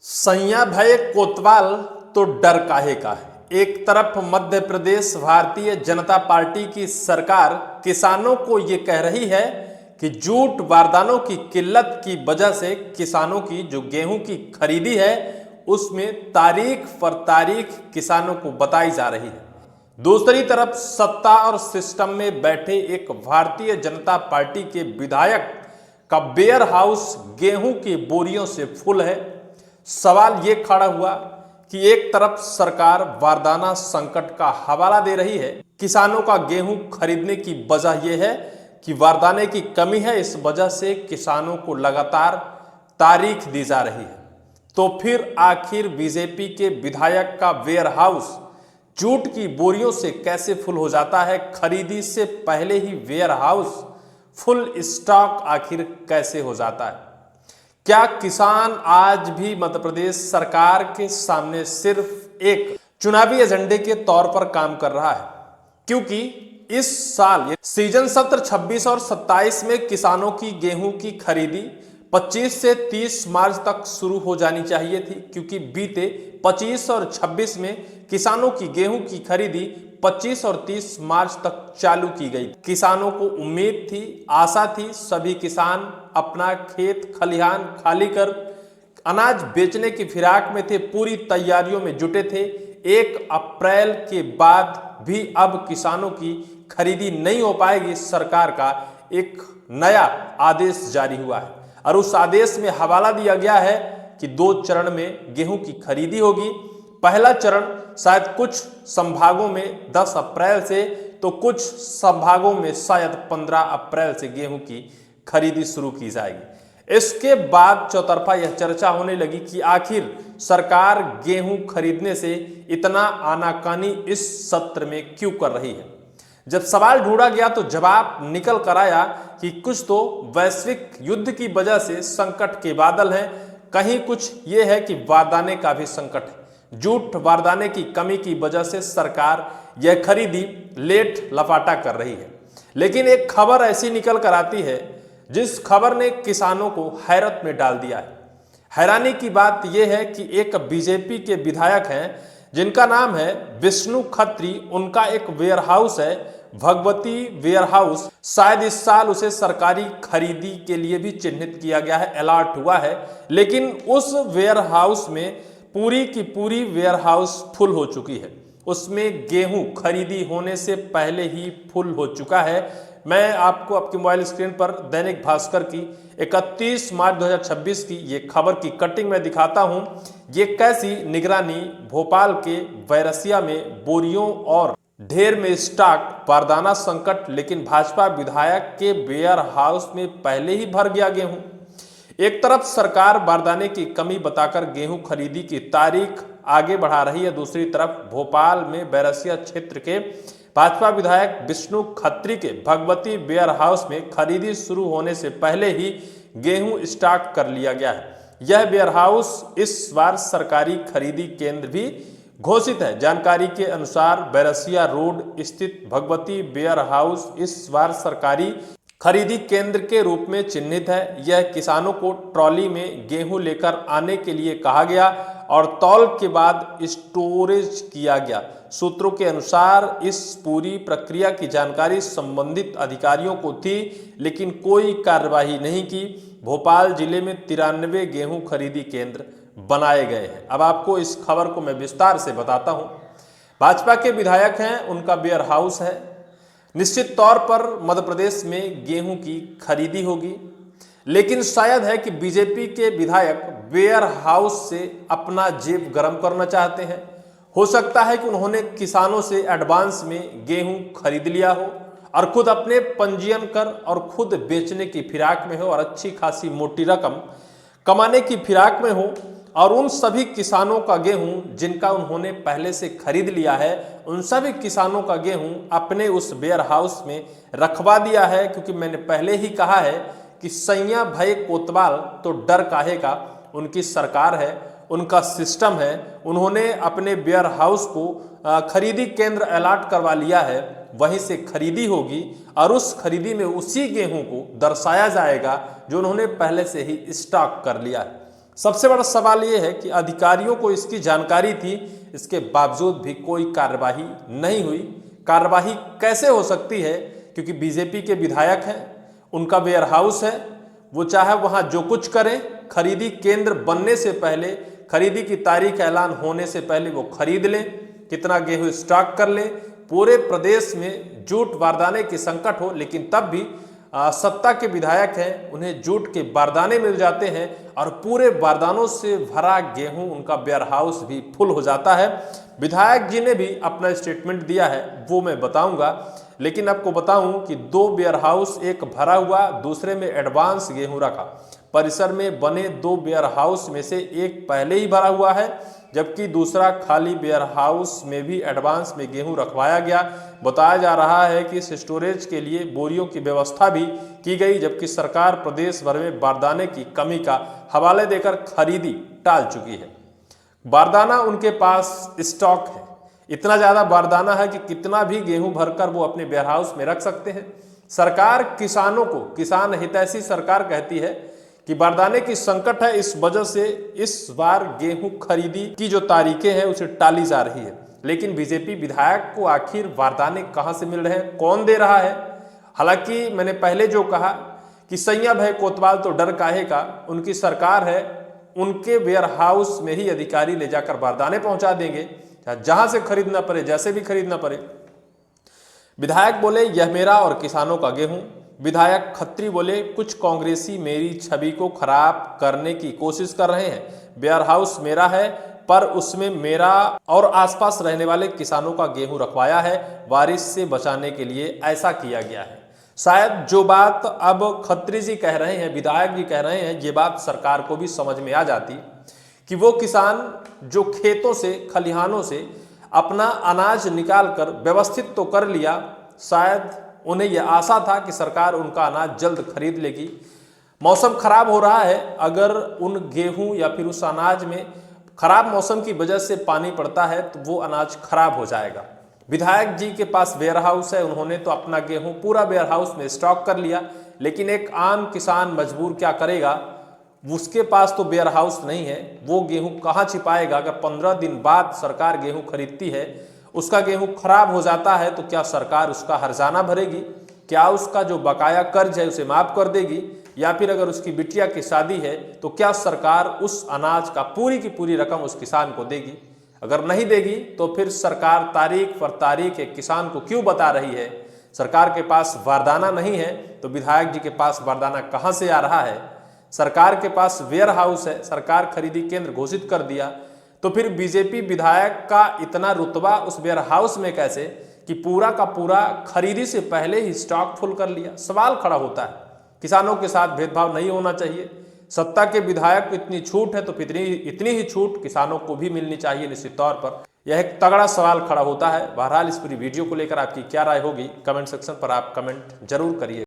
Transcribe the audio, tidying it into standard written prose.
सैया भये कोतवाल तो डर काहे का है। एक तरफ मध्य प्रदेश भारतीय जनता पार्टी की सरकार किसानों को ये कह रही है कि जूट बारदानों की किल्लत की वजह से किसानों की जो गेहूं की खरीदी है उसमें तारीख पर तारीख किसानों को बताई जा रही है। दूसरी तरफ सत्ता और सिस्टम में बैठे एक भारतीय जनता पार्टी के विधायक का वेयर हाउस गेहूं की बोरियों से फुल है। सवाल ये खड़ा हुआ कि एक तरफ सरकार बारदाना संकट का हवाला दे रही है, किसानों का गेहूं खरीदने की वजह यह है कि बारदाने की कमी है, इस वजह से किसानों को लगातार तारीख दी जा रही है। तो फिर आखिर बीजेपी के विधायक का वेयर हाउस जूट की बोरियों से कैसे फुल हो जाता है? खरीदी से पहले ही वेयर हाउस फुल स्टॉक आखिर कैसे हो जाता है? क्या किसान आज भी मध्य प्रदेश सरकार के सामने सिर्फ एक चुनावी एजेंडे के तौर पर काम कर रहा है? क्योंकि इस साल सीजन सत्र 26 और 27 में किसानों की गेहूं की खरीदी 25 से 30 मार्च तक शुरू हो जानी चाहिए थी, क्योंकि बीते 25 और 26 में किसानों की गेहूं की खरीदी 25 और 30 मार्च तक चालू की गई। किसानों को उम्मीद थी, आशा थी, सभी किसान अपना खेत खलिहान खाली कर अनाज बेचने की फिराक में थे, पूरी तैयारियों में जुटे थे। 1 अप्रैल के बाद भी अब किसानों की खरीदी नहीं हो पाएगी। सरकार का एक नया आदेश जारी हुआ है और उस आदेश में हवाला दिया गया है कि 2 चरण में गेहूं की खरीदी होगी। पहला चरण शायद कुछ संभागों में 10 अप्रैल से, तो कुछ संभागों में शायद 15 अप्रैल से गेहूं की खरीदी शुरू की जाएगी। इसके बाद चौतरफा यह चर्चा होने लगी कि आखिर सरकार गेहूं खरीदने से इतना आनाकानी इस सत्र में क्यों कर रही है। जब सवाल ढूंढा गया तो जवाब निकल कर आया कि कुछ तो वैश्विक युद्ध की वजह से संकट के बादल हैं, कहीं कुछ ये है कि बारदाने का भी संकट है। जूट बारदाने की कमी की वजह से सरकार यह खरीदी लेट लपाटा कर रही है। लेकिन एक खबर ऐसी निकल कर आती है जिस खबर ने किसानों को हैरत में डाल दिया है। हैरानी की बात यह है कि एक बीजेपी के विधायक हैं जिनका नाम है विष्णु खत्री, उनका एक वेयर हाउस है भगवती वेयर हाउस। शायद इस साल उसे सरकारी खरीदी के लिए भी चिन्हित किया गया है, अलॉट हुआ है। लेकिन उस वेयर हाउस में पूरी की पूरी वेयर हाउस फुल हो चुकी है। उसमें गेहूं खरीदी होने से पहले ही फुल हो चुका है। मैं आपको आपके मोबाइल स्क्रीन पर दैनिक भास्कर की 31 मार्च 2026 की ये खबर की कटिंग में दिखाता हूं। ये कैसी निगरानी भोपाल के बैरसिया में बोरियों और ढेर में स्टॉक बारदाना संकट, लेकिन भाजपा विधायक के वेयर हाउस में पहले ही भर गया गेहूं। एक तरफ सरकार बारदाने की कमी बताकर गेहूं खरीदी की तारीख आगे बढ़ा रही है, दूसरी तरफ भोपाल में बैरसिया क्षेत्र के भाजपा विधायक विष्णु खत्री के भगवती वेयर हाउस में खरीदी शुरू होने से पहले ही गेहूं स्टॉक कर लिया गया है। यह वेयर हाउस इस बार सरकारी खरीदी केंद्र भी घोषित है। जानकारी के अनुसार बैरसिया रोड स्थित भगवती वेयर हाउस इस बार सरकारी खरीदी केंद्र के रूप में चिन्हित है। यह किसानों को ट्रॉली में गेहूं लेकर आने के लिए कहा गया और तौल के बाद स्टोरेज किया गया। सूत्रों के अनुसार इस पूरी प्रक्रिया की जानकारी संबंधित अधिकारियों को थी, लेकिन कोई कार्यवाही नहीं की। भोपाल जिले में 93 गेहूं खरीदी केंद्र बनाए गए हैं। अब आपको इस खबर को मैं विस्तार से बताता हूं। भाजपा के विधायक हैं, उनका वेयर हाउस है। निश्चित तौर पर मध्य प्रदेश में गेहूं की खरीदी होगी, लेकिन शायद है कि बीजेपी के विधायक वेयर हाउस से अपना जेब गर्म करना चाहते हैं। हो सकता है कि उन्होंने किसानों से एडवांस में गेहूं खरीद लिया हो और खुद अपने पंजीयन कर और खुद बेचने की फिराक में हो और अच्छी खासी मोटी रकम कमाने की फिराक में हो, और उन सभी किसानों का गेहूं जिनका उन्होंने पहले से खरीद लिया है, उन सभी किसानों का गेहूं अपने उस वेयर हाउस में रखवा दिया है। क्योंकि मैंने पहले ही कहा है कि सैया भये कोतवाल तो डर काहे का। उनकी सरकार है, उनका सिस्टम है, उन्होंने अपने वेयर हाउस को खरीदी केंद्र अलॉट करवा लिया है, वहीं से खरीदी होगी और उस खरीदी में उसी गेहूं को दर्शाया जाएगा जो उन्होंने पहले से ही स्टॉक कर लिया है। सबसे बड़ा सवाल यह है कि अधिकारियों को इसकी जानकारी थी, इसके बावजूद भी कोई कार्रवाई नहीं हुई। कार्रवाई कैसे हो सकती है? क्योंकि बीजेपी के विधायक हैं, उनका वेयर हाउस है, वो चाहे वहां जो कुछ करें, खरीदी केंद्र बनने से पहले, खरीदी की तारीख ऐलान होने से पहले वो खरीद लें, कितना गेहूं स्टॉक कर लें। पूरे प्रदेश में जूट बारदाने की संकट हो, लेकिन तब भी सत्ता के विधायक हैं, उन्हें जूट के बारदाने मिल जाते हैं और पूरे बारदानों से भरा गेहूं, उनका वेयर हाउस भी फुल हो जाता है। विधायक जी ने भी अपना स्टेटमेंट दिया है, वो मैं बताऊंगा, लेकिन आपको बताऊं कि 2 वेयर हाउस, एक भरा हुआ, दूसरे में एडवांस गेहूं रखा। परिसर में बने 2 वेयर हाउस में से एक पहले ही भरा हुआ है, जबकि दूसरा खाली वेयर हाउस में भी एडवांस में गेहूं रखवाया गया। बताया जा रहा है कि इस स्टोरेज के लिए बोरियों की व्यवस्था भी की गई, जबकि सरकार प्रदेश भर में बारदाने की कमी का हवाले देकर खरीदी टाल चुकी है। बारदाना उनके पास स्टॉक है, इतना ज़्यादा बारदाना है कि कितना भी गेहूं भरकर वो अपने वेयर हाउस में रख सकते हैं। सरकार किसानों को, किसान हितैषी सरकार कहती है कि बारदाने की संकट है, इस वजह से इस बार गेहूं खरीदी की जो तारीखें हैं उसे टाली जा रही है। लेकिन बीजेपी विधायक को आखिर बारदाने कहां से मिल रहे हैं, कौन दे रहा है? हालांकि मैंने पहले जो कहा कि सैया भय कोतवाल तो डर काहे का, उनकी सरकार है, उनके वेयर हाउस में ही अधिकारी ले जाकर बारदाने पहुंचा देंगे, जहां से खरीदना पड़े, जैसे भी खरीदना पड़े। विधायक बोले यह मेरा और किसानों का गेहूं। विधायक खत्री बोले कुछ कांग्रेसी मेरी छवि को खराब करने की कोशिश कर रहे हैं। वेयर हाउस मेरा है, पर उसमें मेरा और आसपास रहने वाले किसानों का गेहूं रखवाया है, बारिश से बचाने के लिए ऐसा किया गया है। शायद जो बात अब खत्री जी कह रहे हैं, विधायक जी कह रहे हैं, ये बात सरकार को भी समझ में आ जाती कि वो किसान जो खेतों से, खलिहानों से अपना अनाज निकालकर व्यवस्थित तो कर लिया, शायद उन्हें यह आशा था कि सरकार उनका अनाज जल्द खरीद लेगी। मौसम खराब हो रहा है, अगर उन गेहूं या फिर उस अनाज में खराब मौसम की वजह से पानी पड़ता है तो वो अनाज खराब हो जाएगा। विधायक जी के पास वेयर हाउस है, उन्होंने तो अपना गेहूं पूरा वेयर हाउस में स्टॉक कर लिया, लेकिन एक आम किसान मजबूर क्या करेगा? उसके पास तो वेयर हाउस नहीं है, वो गेहूं कहाँ छिपाएगा? अगर 15 दिन बाद सरकार गेहूं खरीदती है, उसका गेहूं खराब हो जाता है, तो क्या सरकार उसका हर्जाना भरेगी? क्या उसका जो बकाया कर्ज है उसे माफ कर देगी? या फिर अगर उसकी बिटिया की शादी है तो क्या सरकार उस अनाज का पूरी की पूरी रकम उस किसान को देगी? अगर नहीं देगी तो फिर सरकार तारीख पर तारीख एक किसान को क्यों बता रही है? सरकार के पास बारदाना नहीं है तो विधायक जी के पास बारदाना कहां से आ रहा है? सरकार के पास वेयर हाउस है, सरकार खरीदी केंद्र घोषित कर दिया, तो फिर बीजेपी विधायक का इतना रुतबा उस वेयर हाउस में कैसे कि पूरा का पूरा खरीदी से पहले ही स्टॉक फुल कर लिया? सवाल खड़ा होता है। किसानों के साथ भेदभाव नहीं होना चाहिए। सत्ता के विधायक को इतनी छूट है तो इतनी ही छूट किसानों को भी मिलनी चाहिए निश्चित तौर पर। यह एक तगड़ा सवाल खड़ा होता है। बहरहाल इस पूरी वीडियो को लेकर आपकी क्या राय होगी, कमेंट सेक्शन पर आप कमेंट जरूर करिए।